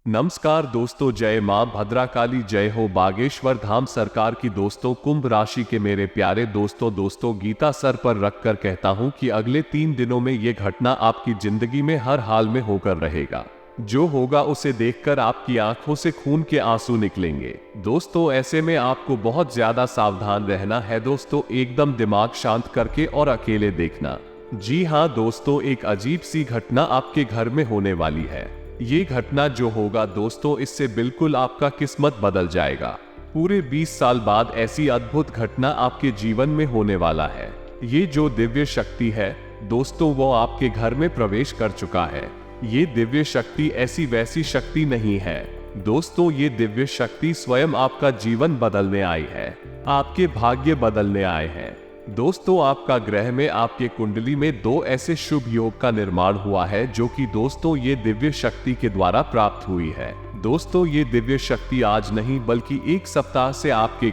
नमस्कार दोस्तों, जय मां भद्राकाली, जय हो बागेश्वर धाम सरकार की। दोस्तों, कुंभ राशि के मेरे प्यारे दोस्तों गीता सर पर रखकर कहता हूं कि अगले 3 दिनों में ये घटना आपकी जिंदगी में हर हाल में होकर रहेगा। जो होगा उसे देखकर आपकी आंखों से खून के आंसू निकलेंगे। दोस्तों, ऐसे में आपको बहुत ज्यादा सावधान रहना है। दोस्तों, एकदम दिमाग शांत करके और अकेले देखना। जी हाँ दोस्तों, एक अजीब सी घटना आपके घर में होने वाली है। ये घटना जो होगा दोस्तों, इससे बिल्कुल आपका किस्मत बदल जाएगा। पूरे 20 साल बाद ऐसी अद्भुत घटना आपके जीवन में होने वाला है। ये जो दिव्य शक्ति है दोस्तों, वो आपके घर में प्रवेश कर चुका है। ये दिव्य शक्ति ऐसी वैसी शक्ति नहीं है दोस्तों, ये दिव्य शक्ति स्वयं आपका जीवन बदलने आई है, आपके भाग्य बदलने आए हैं। दोस्तों, आपका ग्रह में आपके कुंडली में 2 ऐसे शुभ योग का निर्माण हुआ है जो कि दोस्तों ये दिव्य शक्ति के द्वारा प्राप्त हुई है। दोस्तों, ये दिव्य शक्ति आज नहीं बल्कि 1 सप्ताह से आपके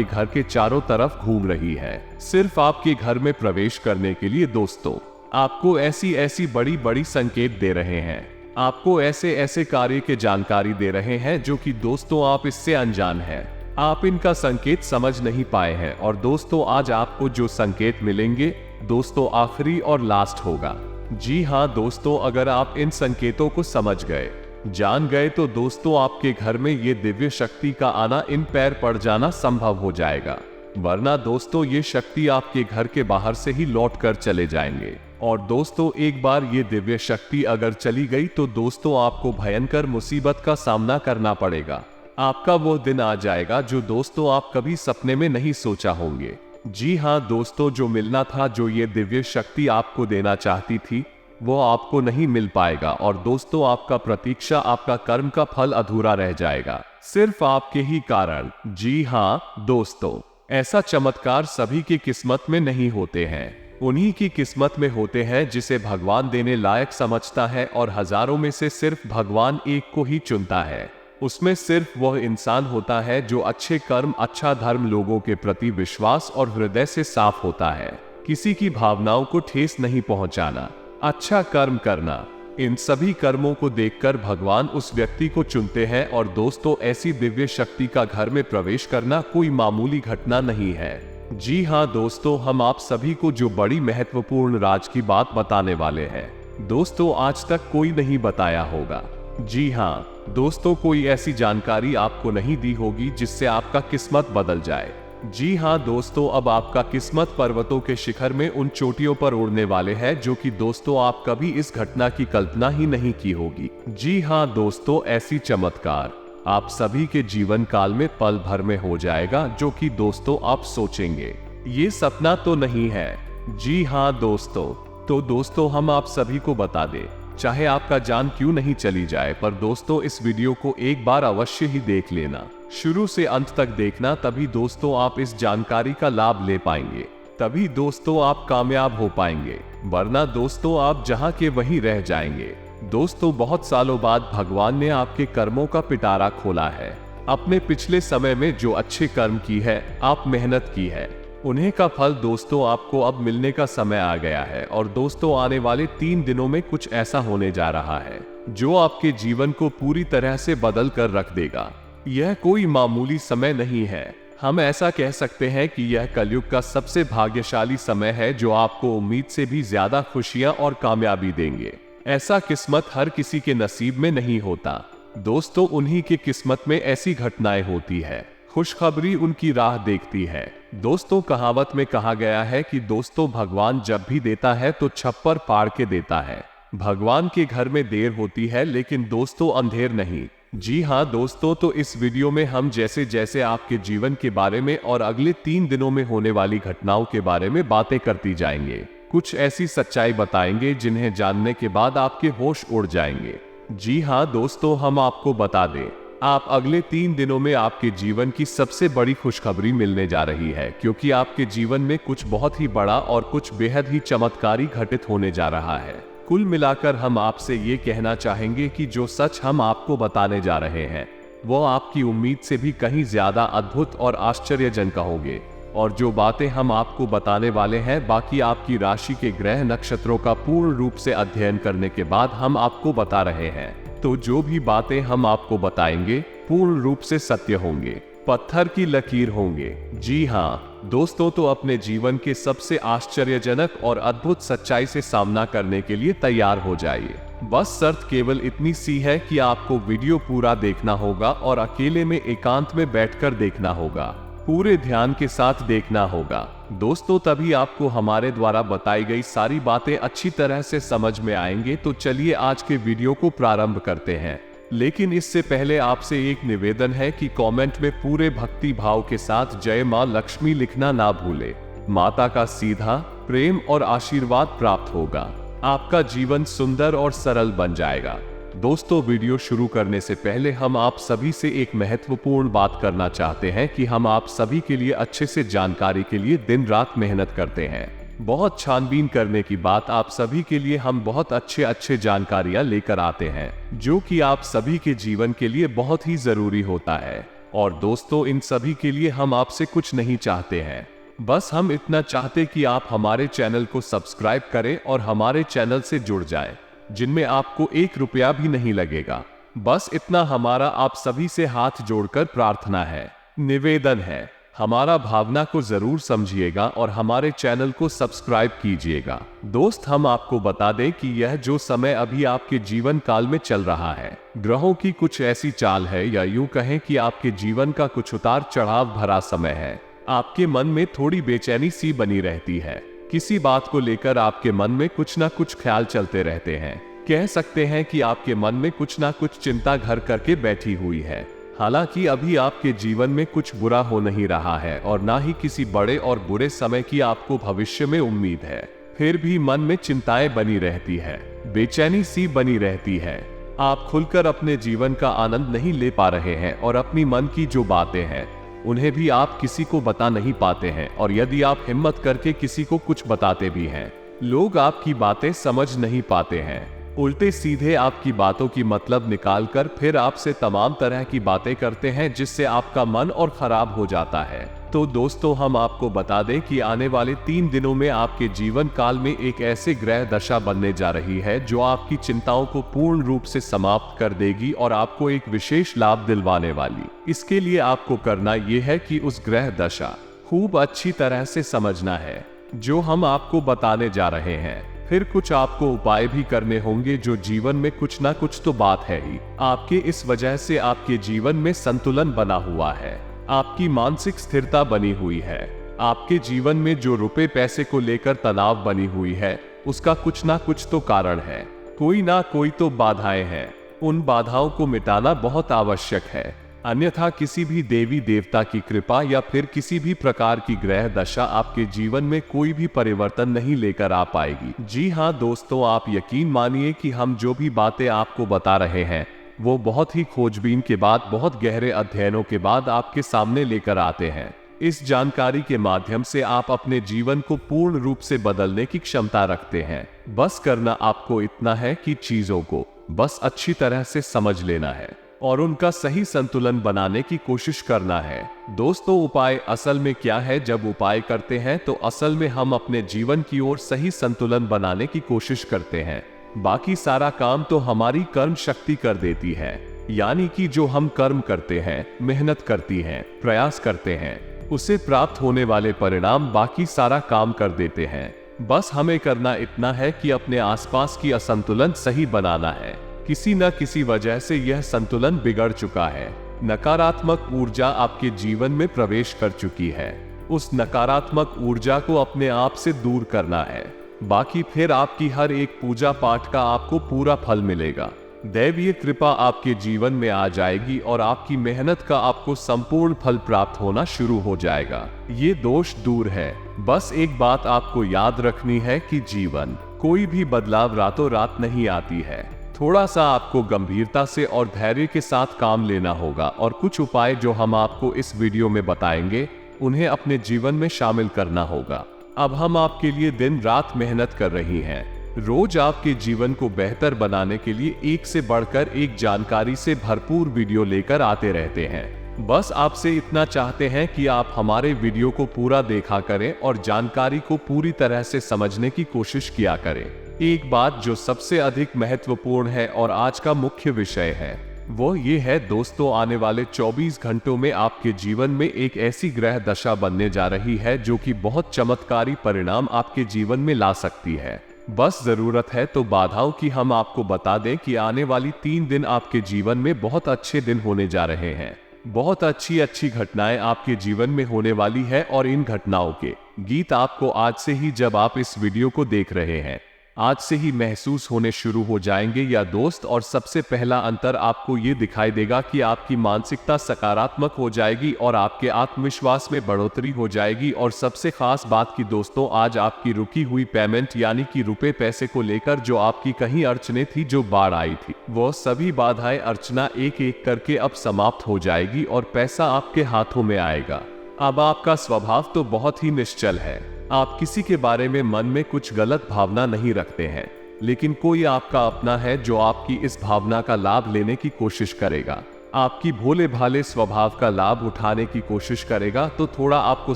घर के चारों तरफ घूम रही है, सिर्फ आपके घर में प्रवेश करने के लिए। दोस्तों, आपको ऐसी बड़ी संकेत दे रहे हैं, आपको ऐसे कार्य के जानकारी दे रहे हैं जो कि दोस्तों आप इससे अनजान हैं। आप इनका संकेत समझ नहीं पाए हैं। और दोस्तों, आज आपको जो संकेत मिलेंगे दोस्तों आखिरी और लास्ट होगा। जी हाँ दोस्तों, अगर आप इन संकेतों को समझ गए, जान गए तो दोस्तों आपके घर में ये दिव्य शक्ति का आना, इन पैर पड़ जाना संभव हो जाएगा। वरना दोस्तों ये शक्ति आपके घर के बाहर से ही लौट कर चले जाएंगे। और दोस्तों, एक बार ये दिव्य शक्ति अगर चली गई तो दोस्तों आपको भयंकर मुसीबत का सामना करना पड़ेगा। आपका वो दिन आ जाएगा जो दोस्तों आप कभी सपने में नहीं सोचा होंगे। जी हाँ दोस्तों, जो मिलना था, जो ये दिव्य शक्ति आपको देना चाहती थी, वो आपको नहीं मिल पाएगा। और दोस्तों, आपका प्रतीक्षा, आपका कर्म का फल अधूरा रह जाएगा, सिर्फ आपके ही कारण। जी हाँ दोस्तों, ऐसा चमत्कार सभी की किस्मत में नहीं होते हैं। उन्हीं की किस्मत में होते हैं जिसे भगवान देने लायक समझता है। और हजारों में से सिर्फ भगवान एक को ही चुनता है। उसमें सिर्फ वह इंसान होता है जो अच्छे कर्म, अच्छा धर्म, लोगों के प्रति विश्वास और हृदय से साफ होता है। किसी की भावनाओं को ठेस नहीं पहुंचाना, अच्छा कर्म करना, इन सभी कर्मों को देखकर भगवान उस व्यक्ति को चुनते हैं। और दोस्तों, ऐसी दिव्य शक्ति का घर में प्रवेश करना कोई मामूली घटना नहीं है। जी हाँ दोस्तों, हम आप सभी को जो बड़ी महत्वपूर्ण राज की बात बताने वाले हैं दोस्तों, आज तक कोई नहीं बताया होगा। जी हाँ दोस्तों, कोई ऐसी जानकारी आपको नहीं दी होगी जिससे आपका किस्मत बदल जाए। जी हाँ दोस्तों, अब आपका किस्मत पर्वतों के शिखर में उन चोटियों पर उड़ने वाले हैं जो कि दोस्तों आप कभी इस घटना की कल्पना ही नहीं की होगी। जी हाँ दोस्तों, ऐसी चमत्कार आप सभी के जीवन काल में पल भर में हो जाएगा जो कि दोस्तों आप सोचेंगे ये सपना तो नहीं है। जी हाँ दोस्तों, तो दोस्तों हम आप सभी को बता दें, चाहे आपका जान क्यों नहीं चली जाए, पर दोस्तों इस वीडियो को एक बार अवश्य ही देख लेना, शुरू से अंत तक देखना। तभी दोस्तों आप इस जानकारी का लाभ ले पाएंगे, तभी दोस्तों आप कामयाब हो पाएंगे। वरना दोस्तों आप जहां के वहीं रह जाएंगे। दोस्तों, बहुत सालों बाद भगवान ने आपके कर्मों का पिटारा खोला है। अपने पिछले समय में जो अच्छे कर्म की है, आप मेहनत की है, उन्हें का फल दोस्तों आपको अब मिलने का समय आ गया है। और दोस्तों, आने वाले 3 दिनों में कुछ ऐसा होने जा रहा है जो आपके जीवन को पूरी तरह से बदल कर रख देगा। यह कोई मामूली समय नहीं है। हम ऐसा कह सकते हैं कि यह कलयुग का सबसे भाग्यशाली समय है जो आपको उम्मीद से भी ज्यादा खुशियां और कामयाबी देंगे। ऐसा किस्मत हर किसी के नसीब में नहीं होता दोस्तों, उन्हीं के किस्मत में ऐसी घटनाएं होती है। खुशखबरी उनकी राह देखती है। दोस्तों, कहावत में कहा गया है कि दोस्तों भगवान जब भी देता है तो छप्पर फाड़ के देता है। भगवान के घर में देर होती है लेकिन दोस्तों अंधेर नहीं। जी हाँ दोस्तों, तो इस वीडियो में हम जैसे आपके जीवन के बारे में और अगले 3 दिनों में होने वाली घटनाओं के बारे में बातें करती जाएंगे। कुछ ऐसी सच्चाई बताएंगे जिन्हें जानने के बाद आपके होश उड़ जाएंगे। जी हाँ दोस्तों, हम आपको बता दें, आप अगले 3 दिनों में आपके जीवन की सबसे बड़ी खुशखबरी मिलने जा रही है, क्योंकि आपके जीवन में कुछ बहुत ही बड़ा और कुछ बेहद ही चमत्कारी घटित होने जा रहा है। कुल मिलाकर हम आपसे ये कहना चाहेंगे कि जो सच हम आपको बताने जा रहे हैं वो आपकी उम्मीद से भी कहीं ज्यादा अद्भुत और आश्चर्यजनक होंगे। और जो बातें हम आपको बताने वाले हैं, बाकी आपकी राशि के ग्रह नक्षत्रों का पूर्ण रूप से अध्ययन करने के बाद हम आपको बता रहे हैं। तो जो भी बातें हम आपको बताएंगे पूर्ण रूप से सत्य होंगे, पत्थर की लकीर होंगे। जी हाँ दोस्तों, तो अपने जीवन के सबसे आश्चर्यजनक और अद्भुत सच्चाई से सामना करने के लिए तैयार हो जाइए। बस शर्त केवल इतनी सी है कि आपको वीडियो पूरा देखना होगा और अकेले में एकांत में बैठकर देखना होगा, पूरे ध्यान के साथ देखना होगा दोस्तों, तभी आपको हमारे द्वारा बताई गई सारी बातें अच्छी तरह से समझ में आएंगे। तो चलिए आज के वीडियो को प्रारंभ करते हैं, लेकिन इससे पहले आपसे एक निवेदन है कि कमेंट में पूरे भक्ति भाव के साथ जय मां लक्ष्मी लिखना ना भूले। माता का सीधा प्रेम और आशीर्वाद प्राप्त होगा, आपका जीवन सुंदर और सरल बन जाएगा। दोस्तों, वीडियो शुरू करने से पहले हम आप सभी से एक महत्वपूर्ण बात करना चाहते हैं कि हम आप सभी के लिए अच्छे से जानकारी के लिए दिन रात मेहनत करते हैं। बहुत छानबीन करने की बात, आप सभी के लिए हम बहुत अच्छे जानकारियां लेकर आते हैं जो कि आप सभी के जीवन के लिए बहुत ही जरूरी होता है। और दोस्तों, इन सभी के लिए हम आपसे कुछ नहीं चाहते हैं, बस हम इतना चाहते कि आप हमारे चैनल को सब्सक्राइब करें और हमारे चैनल से जुड़ जाएं, जिनमें आपको 1 रुपया भी नहीं लगेगा। बस इतना हमारा आप सभी से हाथ जोड़कर प्रार्थना है, निवेदन है। हमारा भावना को जरूर समझिएगा और हमारे चैनल को सब्सक्राइब कीजिएगा। दोस्त, हम आपको बता दें कि यह जो समय अभी आपके जीवन काल में चल रहा है, ग्रहों की कुछ ऐसी चाल है, या यूं कहें कि आपके जीवन का कुछ उतार चढ़ाव भरा समय है। आपके मन में थोड़ी बेचैनी सी बनी रहती है, किसी बात को लेकर आपके मन में कुछ ना कुछ ख्याल चलते रहते हैं। कह सकते हैं कि आपके मन में कुछ ना कुछ चिंता घर करके बैठी हुई है। हालांकि अभी आपके जीवन में कुछ बुरा हो नहीं रहा है और ना ही किसी बड़े और बुरे समय की आपको भविष्य में उम्मीद है, फिर भी मन में चिंताएं बनी रहती है, बेचैनी सी बनी रहती है। आप खुलकर अपने जीवन का आनंद नहीं ले पा रहे हैं और अपनी मन की जो बातें हैं उन्हें भी आप किसी को बता नहीं पाते हैं, और यदि आप हिम्मत करके किसी को कुछ बताते भी हैं, लोग आपकी बातें समझ नहीं पाते हैं। उल्टे सीधे आपकी बातों की मतलब निकालकर फिर आपसे तमाम तरह की बातें करते हैं, जिससे आपका मन और खराब हो जाता है। तो दोस्तों, हम आपको बता दें कि आने वाले 3 दिनों में आपके जीवन काल में एक ऐसे ग्रह दशा बनने जा रही है जो आपकी चिंताओं को पूर्ण रूप से समाप्त कर देगी और आपको एक विशेष लाभ दिलवाने वाली। इसके लिए आपको करना यह है कि उस ग्रह दशा खूब अच्छी तरह से समझना है जो हम आपको बताने जा रहे हैं। फिर कुछ आपको उपाय भी करने होंगे, जो जीवन में कुछ ना कुछ तो बात है ही आपके। इस वजह से आपके जीवन में संतुलन बना हुआ है, आपकी मानसिक स्थिरता बनी हुई है। आपके जीवन में जो रुपए पैसे को लेकर तनाव बनी हुई है, उसका कुछ ना कुछ तो कारण है, कोई ना कोई तो बाधाएं हैं। उन बाधाओं को मिटाना बहुत आवश्यक है, अन्यथा किसी भी देवी देवता की कृपा या फिर किसी भी प्रकार की ग्रह दशा आपके जीवन में कोई भी परिवर्तन नहीं लेकर आ पाएगी। जी हाँ दोस्तों, आप यकीन मानिए कि हम जो भी बातें आपको बता रहे हैं वो बहुत ही खोजबीन के बाद, बहुत गहरे अध्ययनों के बाद आपके सामने लेकर आते हैं। इस जानकारी के माध्यम से आप अपने जीवन को पूर्ण रूप से बदलने की क्षमता रखते हैं। बस करना आपको इतना है कि चीजों को बस अच्छी तरह से समझ लेना है और उनका सही संतुलन बनाने की कोशिश करना है। दोस्तों, उपाय असल में क्या है? जब उपाय करते हैं तो असल में हम अपने जीवन की ओर सही संतुलन बनाने की कोशिश करते हैं। बाकी सारा काम तो हमारी कर्म शक्ति कर देती है, यानी कि जो हम कर्म करते हैं, मेहनत करती हैं, प्रयास करते हैं, उसे प्राप्त होने वाले परिणाम बाकी सारा काम कर देते हैं। बस हमें करना इतना है कि अपने आसपास की असंतुलन सही बनाना है। किसी न किसी वजह से यह संतुलन बिगड़ चुका है, नकारात्मक ऊर्जा आपके जीवन में प्रवेश कर चुकी है। उस नकारात्मक ऊर्जा को अपने आप से दूर करना है। बाकी फिर आपकी हर एक पूजा पाठ का आपको पूरा फल मिलेगा। दैवीय कृपा आपके जीवन में आ जाएगी और आपकी मेहनत का आपको संपूर्ण फल प्राप्त होना शुरू हो जाएगा। ये दोष दूर है। बस एक बात आपको याद रखनी है कि जीवन कोई भी बदलाव रातों रात नहीं आती है। थोड़ा सा आपको गंभीरता से और धैर्य के साथ काम लेना होगा और कुछ उपाय जो हम आपको इस वीडियो में बताएंगे उन्हें अपने जीवन में शामिल करना होगा। अब हम आपके लिए दिन रात मेहनत कर रही हैं। रोज आपके जीवन को बेहतर बनाने के लिए एक से बढ़कर एक जानकारी से भरपूर वीडियो लेकर आते रहते हैं। बस आपसे इतना चाहते हैं कि आप हमारे वीडियो को पूरा देखा करें और जानकारी को पूरी तरह से समझने की कोशिश किया करें। एक बात जो सबसे अधिक महत्वपूर्ण है और आज का मुख्य विषय है वो ये है दोस्तों, आने वाले 24 घंटों में आपके जीवन में एक ऐसी ग्रह दशा बनने जा रही है जो कि बहुत चमत्कारी परिणाम आपके जीवन में ला सकती है। बस जरूरत है तो बाधाओं की हम आपको बता दें कि आने वाली 3 दिन आपके जीवन में बहुत अच्छे दिन होने जा रहे हैं। बहुत अच्छी अच्छी घटनाएं आपके जीवन में होने वाली है और इन घटनाओं के गीत आपको आज से ही, जब आप इस वीडियो को देख रहे हैं, आज से ही महसूस होने शुरू हो जाएंगे या दोस्त। और सबसे पहला अंतर आपको ये दिखाई देगा कि आपकी मानसिकता सकारात्मक हो जाएगी और आपके आत्मविश्वास में बढ़ोतरी हो जाएगी। और सबसे खास बात की दोस्तों, आज आपकी रुकी हुई पेमेंट यानी कि रुपए पैसे को लेकर जो आपकी कहीं अड़चने थी, जो बाढ़ आई थी, वो सभी बाधाएं अर्चना एक एक करके अब समाप्त हो जाएगी और पैसा आपके हाथों में आएगा। अब आपका स्वभाव तो बहुत ही निश्चल है। आप किसी के बारे में मन में कुछ गलत भावना नहीं रखते हैं, लेकिन कोई आपका अपना है जो आपकी इस भावना का लाभ लेने की कोशिश करेगा, आपकी भोले भाले स्वभाव का लाभ उठाने की कोशिश करेगा। तो थोड़ा आपको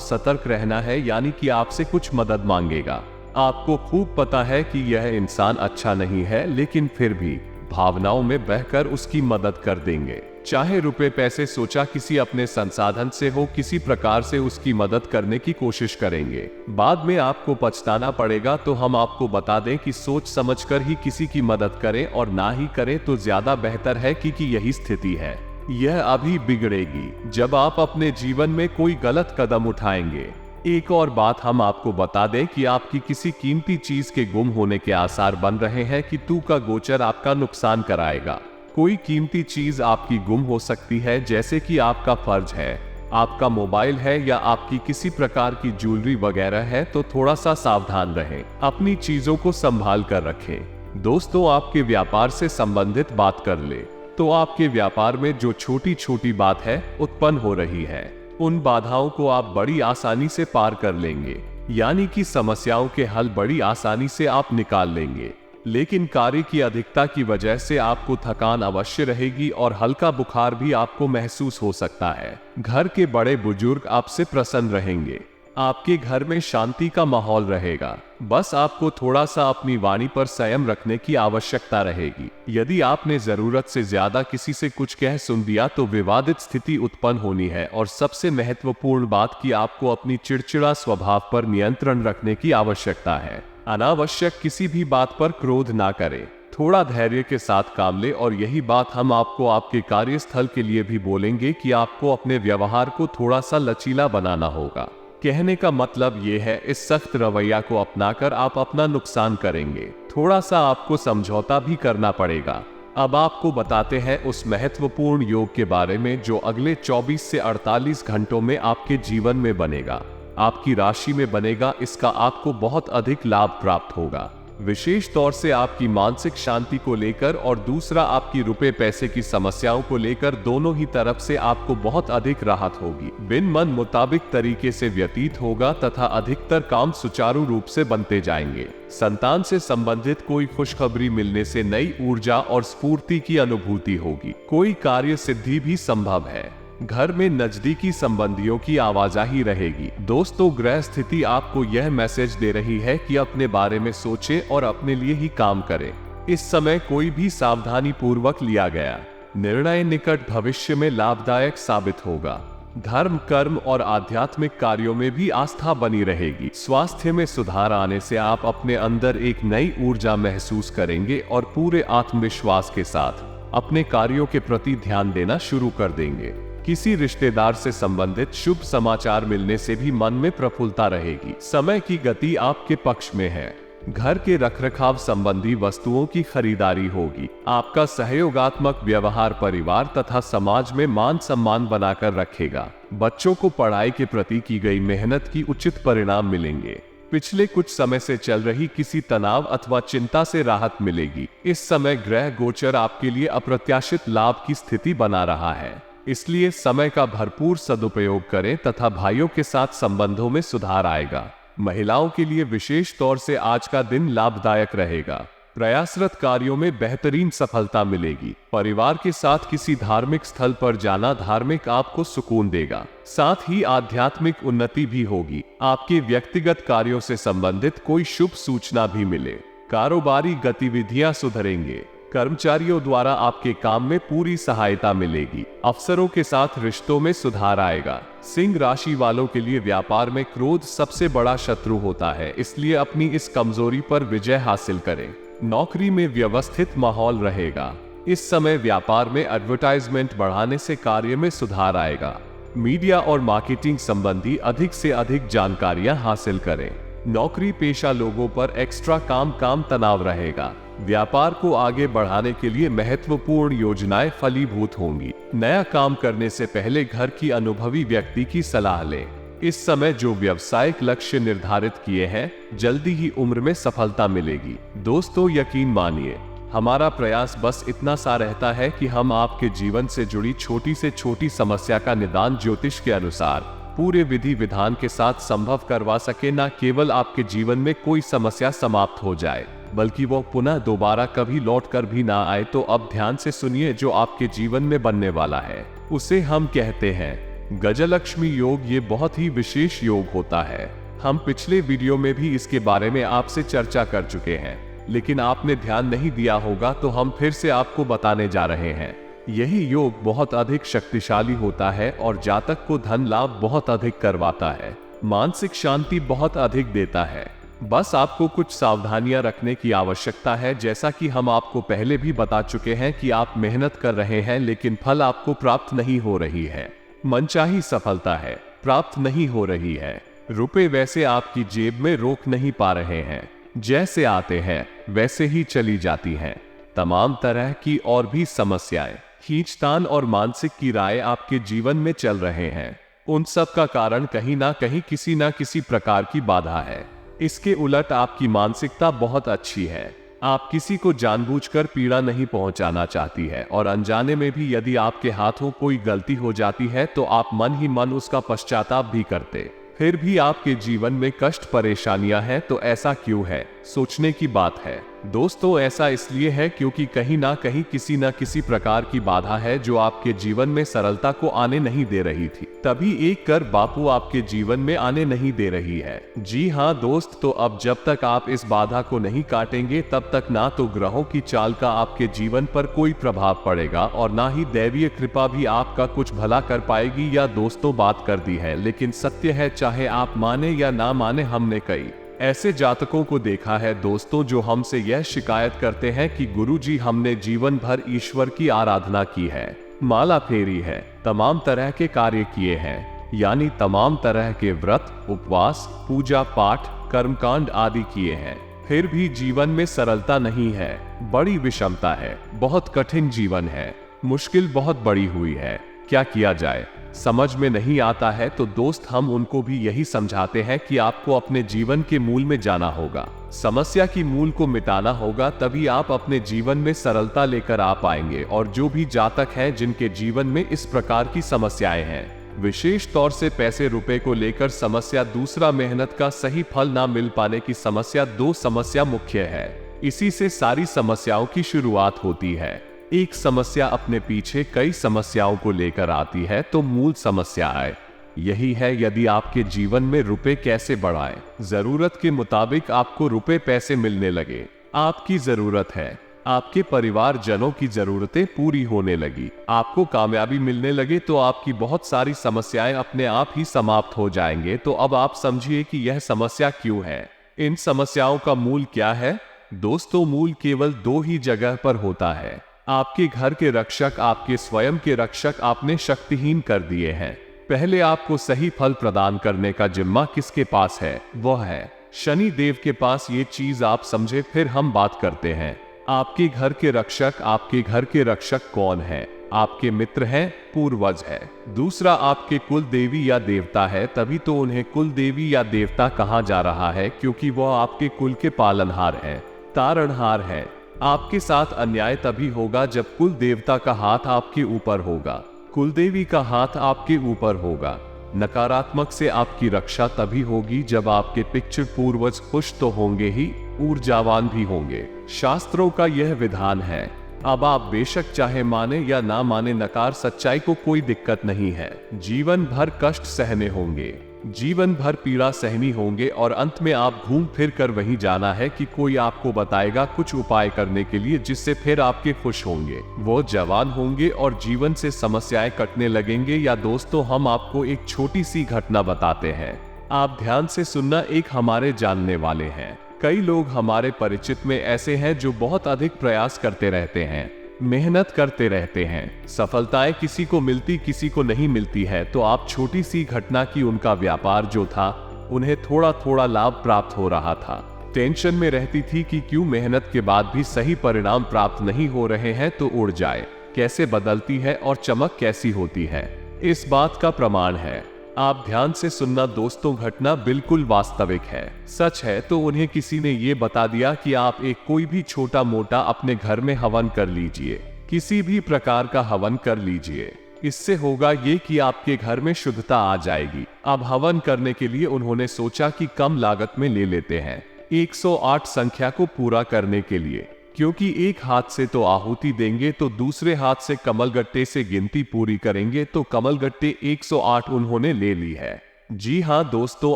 सतर्क रहना है, यानी कि आपसे कुछ मदद मांगेगा। आपको खूब पता है कि यह इंसान अच्छा नहीं है, लेकिन फिर भी भावनाओं में बहकर उसकी मदद कर देंगे। चाहे रुपए पैसे सोचा किसी अपने संसाधन से हो, किसी प्रकार से उसकी मदद करने की कोशिश करेंगे। बाद में आपको पछताना पड़ेगा। तो हम आपको बता दें कि सोच समझकर ही किसी की मदद करें और ना ही करें तो ज्यादा बेहतर है, क्योंकि यही स्थिति है। यह अभी बिगड़ेगी जब आप अपने जीवन में कोई गलत कदम उठाएंगे। एक और बात हम आपको बता दें कि आपकी किसी कीमती चीज के गुम होने के आसार बन रहे हैं कि तू का गोचर आपका नुकसान कराएगा। कोई कीमती चीज आपकी गुम हो सकती है, जैसे कि आपका फर्ज है, आपका मोबाइल है या आपकी किसी प्रकार की ज्वेलरी वगैरह है। तो थोड़ा सा सावधान रहें, अपनी चीजों को संभाल कर रखें। दोस्तों, आपके व्यापार से संबंधित बात कर ले तो आपके व्यापार में जो छोटी छोटी बात है उत्पन्न हो रही है, उन बाधाओं को आप बड़ी आसानी से पार कर लेंगे, यानी कि समस्याओं के हल बड़ी आसानी से आप निकाल लेंगे। लेकिन कार्य की अधिकता की वजह से आपको थकान अवश्य रहेगी और हल्का बुखार भी आपको महसूस हो सकता है। घर के बड़े बुजुर्ग आपसे प्रसन्न रहेंगे, आपके घर में शांति का माहौल रहेगा। बस आपको थोड़ा सा अपनी वाणी पर संयम रखने की आवश्यकता रहेगी। यदि आपने जरूरत से ज्यादा किसी से कुछ कह सुन दिया तो विवादित स्थिति उत्पन्न होनी है। और सबसे महत्वपूर्ण बात कि आपको अपनी चिड़चिड़ा स्वभाव पर नियंत्रण रखने की आवश्यकता है। अनावश्यक किसी भी बात पर क्रोध ना करें, थोड़ा धैर्य के साथ काम ले। और यही बात हम आपको आपके कार्यस्थल के लिए भी बोलेंगे कि आपको अपने व्यवहार को थोड़ा सा लचीला बनाना होगा। कहने का मतलब ये है, इस सख्त रवैया को अपनाकर आप अपना नुकसान करेंगे। थोड़ा सा आपको समझौता भी करना पड़ेगा। अब आपको बताते हैं उस महत्वपूर्ण योग के बारे में जो अगले 24 से 48 घंटों में आपके जीवन में बनेगा, आपकी राशि में बनेगा। इसका आपको बहुत अधिक लाभ प्राप्त होगा, विशेष तौर से आपकी मानसिक शांति को लेकर और दूसरा आपकी रुपए पैसे की समस्याओं को लेकर। दोनों ही तरफ से आपको बहुत अधिक राहत होगी, बिन मन मुताबिक तरीके से व्यतीत होगा तथा अधिकतर काम सुचारू रूप से बनते जाएंगे। संतान से संबंधित कोई खुशखबरी मिलने से नई ऊर्जा और स्फूर्ति की अनुभूति होगी। कोई कार्य सिद्धि भी संभव है। घर में नजदीकी संबंधियों की आवाजाही रहेगी। दोस्तों, ग्रह स्थिति आपको यह मैसेज दे रही है कि अपने बारे में सोचें और अपने लिए ही काम करें। इस समय कोई भी सावधानी पूर्वक लिया गया निर्णय निकट भविष्य में लाभदायक साबित होगा। धर्म, कर्म और आध्यात्मिक कार्यों में भी आस्था बनी रहेगी। स्वास्थ्य में सुधार आने से आप अपने अंदर एक नई ऊर्जा महसूस करेंगे और पूरे आत्मविश्वास के साथ अपने कार्यों के प्रति ध्यान देना शुरू कर देंगे। किसी रिश्तेदार से संबंधित शुभ समाचार मिलने से भी मन में प्रफुल्लता रहेगी। समय की गति आपके पक्ष में है। घर के रखरखाव संबंधी वस्तुओं की खरीदारी होगी। आपका सहयोगात्मक व्यवहार परिवार तथा समाज में मान सम्मान बनाकर रखेगा। बच्चों को पढ़ाई के प्रति की गई मेहनत की उचित परिणाम मिलेंगे। पिछले कुछ समय से चल रही किसी तनाव अथवा चिंता से राहत मिलेगी। इस समय ग्रह गोचर आपके लिए अप्रत्याशित लाभ की स्थिति बना रहा है, इसलिए समय का भरपूर सदुपयोग करें तथा भाइयों के साथ संबंधों में सुधार आएगा। महिलाओं के लिए विशेष तौर से आज का दिन लाभदायक रहेगा। प्रयासरत कार्यों में बेहतरीन सफलता मिलेगी। परिवार के साथ किसी धार्मिक स्थल पर जाना धार्मिक आपको सुकून देगा। साथ ही आध्यात्मिक उन्नति भी होगी। आपके व्यक्तिगत कार्यों से संबंधित कोई शुभ सूचना भी मिले कारोबारी गतिविधियां सुधरेंगे। कर्मचारियों द्वारा आपके काम में पूरी सहायता मिलेगी। अफसरों के साथ रिश्तों में सुधार आएगा। सिंह राशि वालों के लिए व्यापार में क्रोध सबसे बड़ा शत्रु होता है, इसलिए अपनी इस कमजोरी पर विजय हासिल करें। नौकरी में व्यवस्थित माहौल रहेगा। इस समय व्यापार में एडवर्टाइजमेंट बढ़ाने से कार्य में सुधार आएगा। मीडिया और मार्केटिंग संबंधी अधिक से अधिक जानकारियां हासिल करें। नौकरी पेशा लोगों पर एक्स्ट्रा काम तनाव रहेगा। व्यापार को आगे बढ़ाने के लिए महत्वपूर्ण योजनाएं फलीभूत होंगी। नया काम करने से पहले घर की अनुभवी व्यक्ति की सलाह लें। इस समय जो व्यावसायिक लक्ष्य निर्धारित किए हैं, जल्दी ही उम्र में सफलता मिलेगी। दोस्तों, यकीन मानिए, हमारा प्रयास बस इतना सा रहता है कि हम आपके जीवन से जुड़ी छोटी से छोटी समस्या का निदान ज्योतिष के अनुसार पूरे विधि विधान के साथ संभव करवा सके। न केवल आपके जीवन में कोई समस्या समाप्त हो जाए, बल्कि वो पुनः दोबारा कभी लौट कर भी ना आए। तो अब ध्यान से सुनिए जो आपके जीवन में बनने वाला है। उसे हम कहते हैं गजलक्ष्मी योग। ये बहुत ही विशेष योग होता है। हम पिछले वीडियो में भी इसके बारे में आपसे चर्चा कर चुके हैं, लेकिन आपने ध्यान नहीं दिया होगा, तो हम फिर से आपको बताने जा रहे हैं। यही योग बहुत अधिक शक्तिशाली होता है और जातक को धन लाभ बहुत अधिक करवाता है, मानसिक शांति बहुत अधिक देता है। बस आपको कुछ सावधानियां रखने की आवश्यकता है। जैसा कि हम आपको पहले भी बता चुके हैं कि आप मेहनत कर रहे हैं, लेकिन फल आपको प्राप्त नहीं हो रही है। मनचाही सफलता है, प्राप्त नहीं हो रही है। रुपए वैसे आपकी जेब में रोक नहीं पा रहे हैं, जैसे आते हैं वैसे ही चली जाती हैं। तमाम तरह की और भी समस्याएं, खींचतान और मानसिक किराए आपके जीवन में चल रहे हैं। उन सब का कारण कहीं ना कहीं किसी ना किसी प्रकार की बाधा है। इसके उलट आपकी मानसिकता बहुत अच्छी है। आप किसी को जानबूझकर पीड़ा नहीं पहुंचाना चाहती है, और अनजाने में भी यदि आपके हाथों कोई गलती हो जाती है तो आप मन ही मन उसका पश्चाताप भी करते। फिर भी आपके जीवन में कष्ट परेशानियां हैं, तो ऐसा क्यों है? सोचने की बात है। दोस्तों, ऐसा इसलिए है क्योंकि कहीं ना कहीं किसी न किसी प्रकार की बाधा है जो आपके जीवन में सरलता को आने नहीं दे रही थी। तभी एक कर बापू आपके जीवन में आने नहीं दे रही है। जी हाँ दोस्त, तो अब जब तक आप इस बाधा को नहीं काटेंगे, तब तक ना तो ग्रहों की चाल का आपके जीवन पर कोई प्रभाव पड़ेगा और ना ही दैवीय कृपा भी आपका कुछ भला कर पाएगी। या दोस्तों, बात कर दी है, लेकिन सत्य है, चाहे आप माने या ना माने, हमने कई ऐसे जातकों को देखा है दोस्तों, जो हमसे यह शिकायत करते हैं कि गुरुजी, हमने जीवन भर ईश्वर की आराधना की है, माला फेरी है, तमाम तरह के कार्य किए हैं, यानी तमाम तरह के व्रत, उपवास, पूजा पाठ, कर्मकांड आदि किए हैं, फिर भी जीवन में सरलता नहीं है। बड़ी विषमता है, बहुत कठिन जीवन है, मुश्किल बहुत बड़ी हुई है। क्या किया जाए समझ में नहीं आता है। तो दोस्त, हम उनको भी यही समझाते हैं कि आपको अपने जीवन के मूल में जाना होगा, समस्या की मूल को मिटाना होगा, तभी आप अपने जीवन में सरलता लेकर आ पाएंगे। और जो भी जातक हैं जिनके जीवन में इस प्रकार की समस्याएं हैं, विशेष तौर से पैसे रुपए को लेकर समस्या, दूसरा मेहनत का सही फल ना मिल पाने की समस्या, दो समस्या मुख्य है। इसी से सारी समस्याओं की शुरुआत होती है। एक समस्या अपने पीछे कई समस्याओं को लेकर आती है, तो मूल समस्या है यही है, यदि आपके जीवन में रुपए कैसे बढ़ाएं, जरूरत के मुताबिक आपको रुपए पैसे मिलने लगे, आपकी जरूरत है, आपके परिवार जनों की जरूरतें पूरी होने लगी, आपको कामयाबी मिलने लगे, तो आपकी बहुत सारी समस्याएं अपने आप ही समाप्त हो जाएंगे। तो अब आप समझिए कि यह समस्या क्यों है, इन समस्याओं का मूल क्या है। दोस्तों, मूल केवल दो ही जगह पर होता है। आपके घर के रक्षक, आपके स्वयं के रक्षक आपने शक्तिहीन कर दिए हैं। पहले आपको सही फल प्रदान करने का जिम्मा किसके पास है? वह है शनि देव के पास। ये चीज आप समझे, फिर हम बात करते हैं। आपके घर के रक्षक, आपके घर के रक्षक कौन है? आपके मित्र हैं, पूर्वज है। दूसरा आपके कुल देवी या देवता है, तभी तो उन्हें कुल देवी या देवता कहा जा रहा है, क्योंकि वह आपके कुल के पालनहार है, तारणहार है। आपके साथ अन्याय तभी होगा जब कुल देवता का हाथ आपके ऊपर होगा, कुल देवी का हाथ आपके ऊपर होगा। नकारात्मक से आपकी रक्षा तभी होगी जब आपके पितृ पूर्वज खुश तो होंगे ही, ऊर्जावान भी होंगे। शास्त्रों का यह विधान है। अब आप बेशक चाहे माने या ना माने, नकार सच्चाई को कोई दिक्कत नहीं है। जीवन भर कष्ट सहने होंगे, जीवन भर पीड़ा सहनी होंगे और अंत में आप घूम फिर कर वहीं जाना है कि कोई आपको बताएगा कुछ उपाय करने के लिए जिससे फिर आपके खुश होंगे, वो जवान होंगे और जीवन से समस्याएं कटने लगेंगे। या दोस्तों, हम आपको एक छोटी सी घटना बताते हैं, आप ध्यान से सुनना। एक हमारे जानने वाले हैं, कई लोग हमारे परिचित में ऐसे हैं जो बहुत अधिक प्रयास करते रहते हैं, मेहनत करते रहते हैं, सफलताएं किसी को मिलती किसी को नहीं मिलती है। तो आप छोटी सी घटना की उनका व्यापार जो था, उन्हें थोड़ा थोड़ा लाभ प्राप्त हो रहा था, टेंशन में रहती थी कि क्यों मेहनत के बाद भी सही परिणाम प्राप्त नहीं हो रहे हैं, तो उड़ जाए कैसे बदलती है और चमक कैसी होती है, इस बात का प्रमाण है। आप ध्यान से सुनना दोस्तों, घटना बिल्कुल वास्तविक है, सच है। तो उन्हें किसी ने ये बता दिया कि आप एक कोई भी छोटा मोटा अपने घर में हवन कर लीजिए, किसी भी प्रकार का हवन कर लीजिए, इससे होगा ये कि आपके घर में शुद्धता आ जाएगी। अब हवन करने के लिए उन्होंने सोचा कि कम लागत में ले लेते हैं 108 संख्या को पूरा करने के लिए, क्योंकि एक हाथ से तो आहुति देंगे तो दूसरे हाथ से कमलगट्टे से गिनती पूरी करेंगे। तो कमलगट्टे 108 उन्होंने ले ली है। जी हाँ दोस्तों,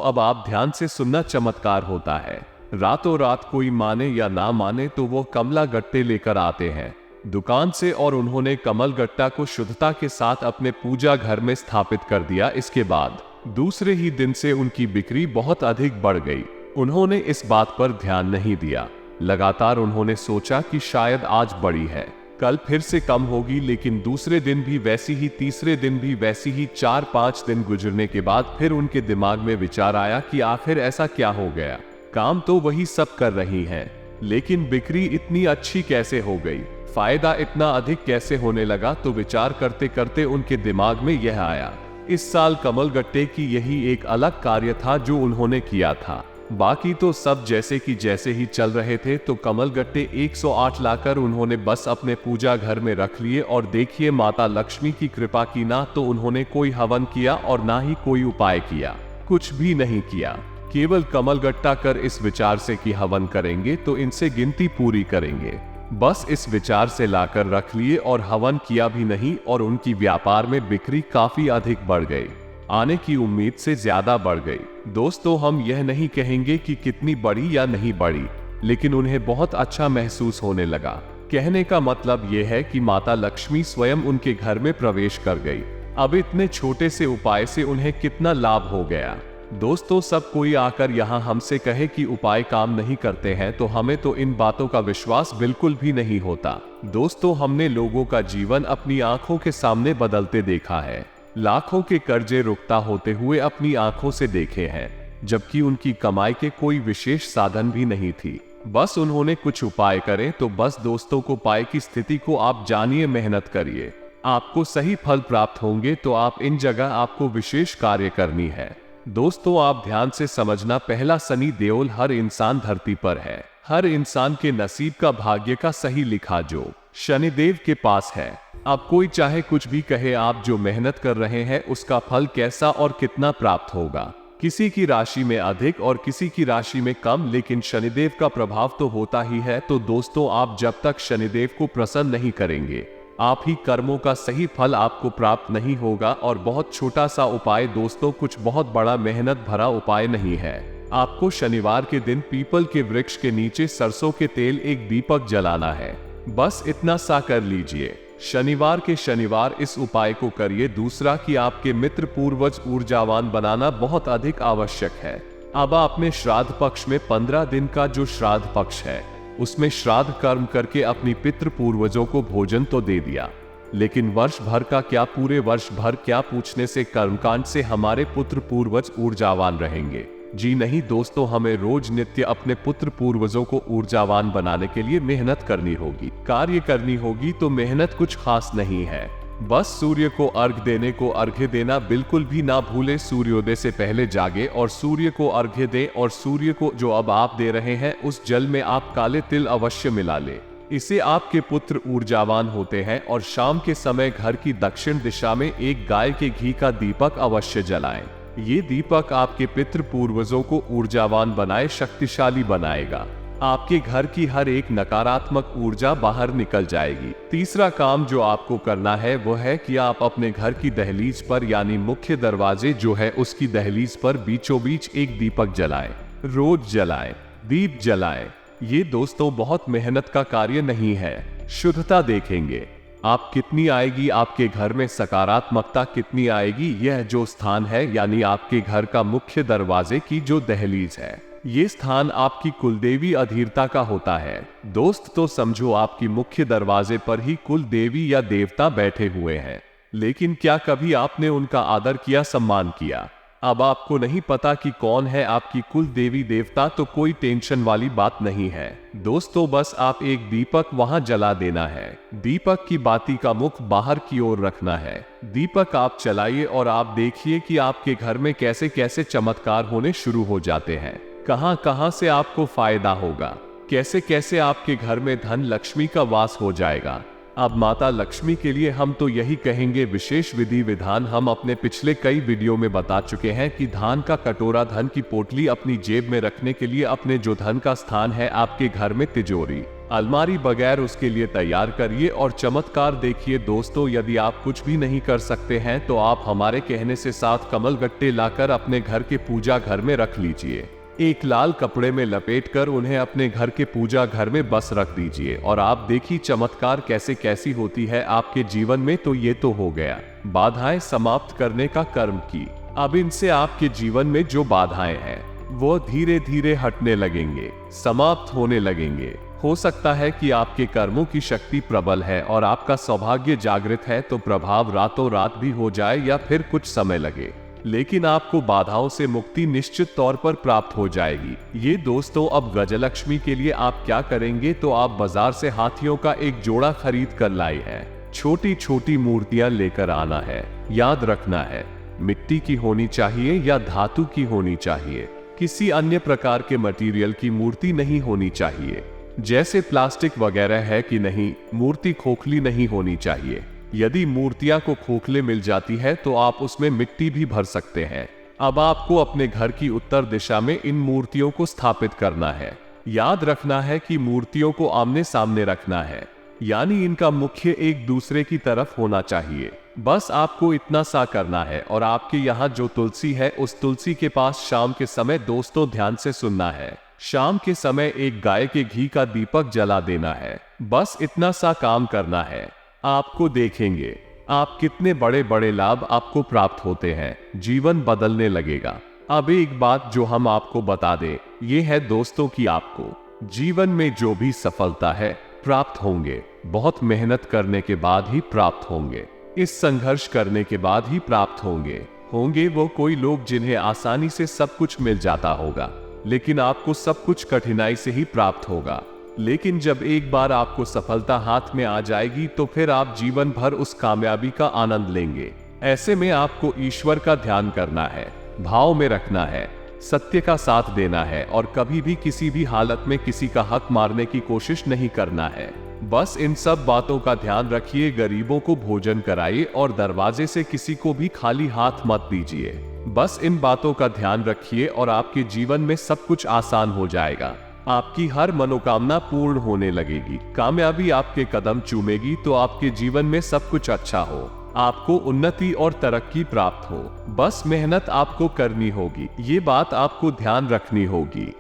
अब आप ध्यान से सुनना, चमत्कार होता है। रातों रात कोई माने या ना माने तो वो कमला गट्टे लेकर आते हैं दुकान से और उन्होंने कमल गट्टा को शुद्धता के साथ अपने पूजा घर में स्थापित कर दिया। इसके बाद दूसरे ही दिन से उनकी बिक्री बहुत अधिक बढ़ गई। उन्होंने इस बात पर ध्यान नहीं दिया। लगातार उन्होंने सोचा कि शायद आज बढ़ी है, कल फिर से कम होगी, लेकिन दूसरे दिन भी वैसी ही, तीसरे दिन भी वैसी ही। 4-5 दिन गुजरने के बाद फिर उनके दिमाग में विचार आया कि आखिर ऐसा क्या हो गया, काम तो वही सब कर रही हैं, लेकिन बिक्री इतनी अच्छी कैसे हो गई, फायदा इतना अधिक कैसे होने लगा। तो विचार करते करते उनके दिमाग में यह आया, इस साल कमलगट्टे की यही एक अलग कार्य था जो उन्होंने किया था, बाकी तो सब जैसे ही चल रहे थे। तो कमलगट्टे 108 लाकर उन्होंने बस अपने पूजा घर में रख लिए और देखिए माता लक्ष्मी की कृपा की। ना तो उन्होंने कोई हवन किया और ना ही कोई उपाय किया, कुछ भी नहीं किया, केवल कमलगट्टा कर इस विचार से कि हवन करेंगे तो इनसे गिनती पूरी करेंगे, बस इस विचार से लाकर रख लिए और हवन किया भी नहीं। और उनकी व्यापार में बिक्री काफी अधिक बढ़ गई, आने की उम्मीद से ज्यादा बढ़ गई। दोस्तों, हम यह नहीं कहेंगे कि कितनी बड़ी या नहीं बड़ी, लेकिन उन्हें बहुत अच्छा महसूस होने लगा। कहने का मतलब यह है कि माता लक्ष्मी स्वयं उनके घर में प्रवेश कर गई। अब इतने छोटे से उपाय से उन्हें कितना लाभ हो गया। दोस्तों, सब कोई आकर यहाँ हमसे कहे कि उपाय काम नहीं करते हैं तो हमें तो इन बातों का विश्वास बिल्कुल भी नहीं होता। दोस्तों, हमने लोगों का जीवन अपनी आंखों के सामने बदलते देखा है, लाखों के कर्जे रुकता होते हुए अपनी आंखों से देखे हैं, जबकि उनकी कमाई के कोई विशेष साधन भी नहीं थी, बस उन्होंने कुछ उपाय करे। तो बस दोस्तों को पाए की स्थिति को आप जानिए, मेहनत करिए, आपको सही फल प्राप्त होंगे। तो आप इन जगह आपको विशेष कार्य करनी है। दोस्तों, आप ध्यान से समझना, पहला शनि देओल हर इंसान धरती पर है, हर इंसान के नसीब का भाग्य का सही लिखा जो शनिदेव के पास है। अब कोई चाहे कुछ भी कहे, आप जो मेहनत कर रहे हैं उसका फल कैसा और कितना प्राप्त होगा, किसी की राशि में अधिक और किसी की राशि में कम, लेकिन शनिदेव का प्रभाव तो होता ही है। तो दोस्तों, आप जब तक शनिदेव को प्रसन्न नहीं करेंगे, आप ही कर्मों का सही फल आपको प्राप्त नहीं होगा। और बहुत छोटा सा उपाय दोस्तों, कुछ बहुत बड़ा मेहनत भरा उपाय नहीं है। आपको शनिवार के दिन पीपल के वृक्ष के नीचे सरसों के तेल एक दीपक जलाना है, बस इतना सा कर लीजिए। शनिवार के शनिवार इस उपाय को करिए। दूसरा कि आपके मित्र पूर्वज ऊर्जावान बनाना बहुत अधिक आवश्यक है। अब आपने श्राद्ध पक्ष में 15 दिन का जो श्राद्ध पक्ष है उसमें श्राद्ध कर्म करके अपनी पितृ पूर्वजों को भोजन तो दे दिया, लेकिन वर्ष भर का क्या, पूरे वर्ष भर क्या पूछने से कर्मकांड से हमारे पुत्र पूर्वज ऊर्जावान रहेंगे? जी नहीं दोस्तों, हमें रोज नित्य अपने पुत्र पूर्वजों को ऊर्जावान बनाने के लिए मेहनत करनी होगी, कार्य करनी होगी। तो मेहनत कुछ खास नहीं है, बस सूर्य को अर्घ्य देने को अर्घ्य देना बिल्कुल भी ना भूले। सूर्योदय से पहले जागे और सूर्य को अर्घ्य दें, और सूर्य को जो अब आप दे रहे हैं उस जल में आप काले तिल अवश्य मिला ले, इससे आपके पुत्र ऊर्जावान होते हैं। और शाम के समय घर की दक्षिण दिशा में एक गाय के घी का दीपक अवश्य जलाएं। ये दीपक आपके पितृ पूर्वजों को ऊर्जावान बनाए, शक्तिशाली बनाएगा। आपके घर की हर एक नकारात्मक ऊर्जा बाहर निकल जाएगी। तीसरा काम जो आपको करना है वो है कि आप अपने घर की दहलीज पर यानी मुख्य दरवाजे जो है उसकी दहलीज पर बीचों बीच एक दीपक जलाएं। रोज जलाएं, दीप जलाएं। ये दोस्तों बहुत मेहनत का कार्य नहीं है। शुद्धता देखेंगे आप कितनी आएगी, आपके घर में सकारात्मकता कितनी आएगी। यह जो स्थान है यानी आपके घर का मुख्य दरवाजे की जो दहलीज है, ये स्थान आपकी कुलदेवी अधीरता का होता है। दोस्त तो समझो आपकी मुख्य दरवाजे पर ही कुल देवी या देवता बैठे हुए हैं, लेकिन क्या कभी आपने उनका आदर किया, सम्मान किया? अब आपको नहीं पता कि कौन है आपकी कुल देवी देवता, तो कोई टेंशन वाली बात नहीं है दोस्तों। बस आप एक दीपक वहां जला देना है। दीपक की बाती का मुख बाहर की ओर रखना है। दीपक आप चलाइए और आप देखिए कि आपके घर में कैसे कैसे चमत्कार होने शुरू हो जाते हैं। कहां कहां से आपको फायदा होगा, कैसे कैसे आपके घर में धन लक्ष्मी का वास हो जाएगा। अब माता लक्ष्मी के लिए हम तो यही कहेंगे, विशेष विधि विधान हम अपने पिछले कई वीडियो में बता चुके हैं कि धान का कटोरा, धन की पोटली अपनी जेब में रखने के लिए अपने जो धन का स्थान है आपके घर में तिजोरी, अलमारी बगैर उसके लिए तैयार करिए और चमत्कार देखिए दोस्तों। यदि आप कुछ भी नहीं कर सकते हैं तो आप हमारे कहने से 7 कमल गट्टे लाकर अपने घर के पूजा घर में रख लीजिए। एक लाल कपड़े में लपेटकर उन्हें अपने घर के पूजा घर में बस रख दीजिए और आप देखिए चमत्कार कैसे कैसी होती है आपके जीवन में। तो ये तो हो गया बाधाएं समाप्त करने का कर्म की। अब इनसे आपके जीवन में जो बाधाएं हैं वो धीरे धीरे हटने लगेंगे, समाप्त होने लगेंगे। हो सकता है कि आपके कर्मों की शक्ति प्रबल है और आपका सौभाग्य जागृत है, तो प्रभाव रातों रात भी हो जाए या फिर कुछ समय लगे, लेकिन आपको बाधाओं से मुक्ति निश्चित तौर पर प्राप्त हो जाएगी। ये दोस्तों अब गजलक्ष्मी के लिए आप क्या करेंगे, तो आप बाजार से हाथियों का एक जोड़ा खरीद कर लाए हैं। छोटी छोटी मूर्तियां लेकर आना है। याद रखना है मिट्टी की होनी चाहिए या धातु की होनी चाहिए, किसी अन्य प्रकार के मटेरियल की मूर्ति नहीं होनी चाहिए, जैसे प्लास्टिक वगैरह है कि नहीं। मूर्ति खोखली नहीं होनी चाहिए। यदि मूर्तियां को खोखले मिल जाती है तो आप उसमें मिट्टी भी भर सकते हैं। अब आपको अपने घर की उत्तर दिशा में इन मूर्तियों को स्थापित करना है। याद रखना है कि मूर्तियों को आमने सामने रखना है, यानी इनका मुख्य एक दूसरे की तरफ होना चाहिए। बस आपको इतना सा करना है। और आपके यहाँ जो तुलसी है उस तुलसी के पास शाम के समय दोस्तों ध्यान से सुनना है, शाम के समय एक गाय के घी का दीपक जला देना है। बस इतना सा काम करना है। आपको देखेंगे आप कितने बड़े बड़े लाभ आपको प्राप्त होते हैं, जीवन बदलने लगेगा। अब एक बात जो हम आपको बता दें, ये है दोस्तों कि आपको जीवन में जो भी सफलता है प्राप्त होंगे, बहुत मेहनत करने के बाद ही प्राप्त होंगे, इस संघर्ष करने के बाद ही प्राप्त होंगे वो कोई लोग जिन्हें आसानी से सब कुछ मिल जाता होगा, लेकिन आपको सब कुछ कठिनाई से ही प्राप्त होगा। लेकिन जब एक बार आपको सफलता हाथ में आ जाएगी तो फिर आप जीवन भर उस कामयाबी का आनंद लेंगे। ऐसे में आपको ईश्वर का ध्यान करना है, भाव में रखना है, सत्य का साथ देना है और कभी भी किसी भी हालत में किसी का हक मारने की कोशिश नहीं करना है। बस इन सब बातों का ध्यान रखिए। गरीबों को भोजन कराइए और दरवाजे से किसी को भी खाली हाथ मत दीजिए। बस इन बातों का ध्यान रखिए और आपके जीवन में सब कुछ आसान हो जाएगा। आपकी हर मनोकामना पूर्ण होने लगेगी। कामयाबी आपके कदम चूमेगी तो आपके जीवन में सब कुछ अच्छा हो, आपको उन्नति और तरक्की प्राप्त हो। बस मेहनत आपको करनी होगी, ये बात आपको ध्यान रखनी होगी।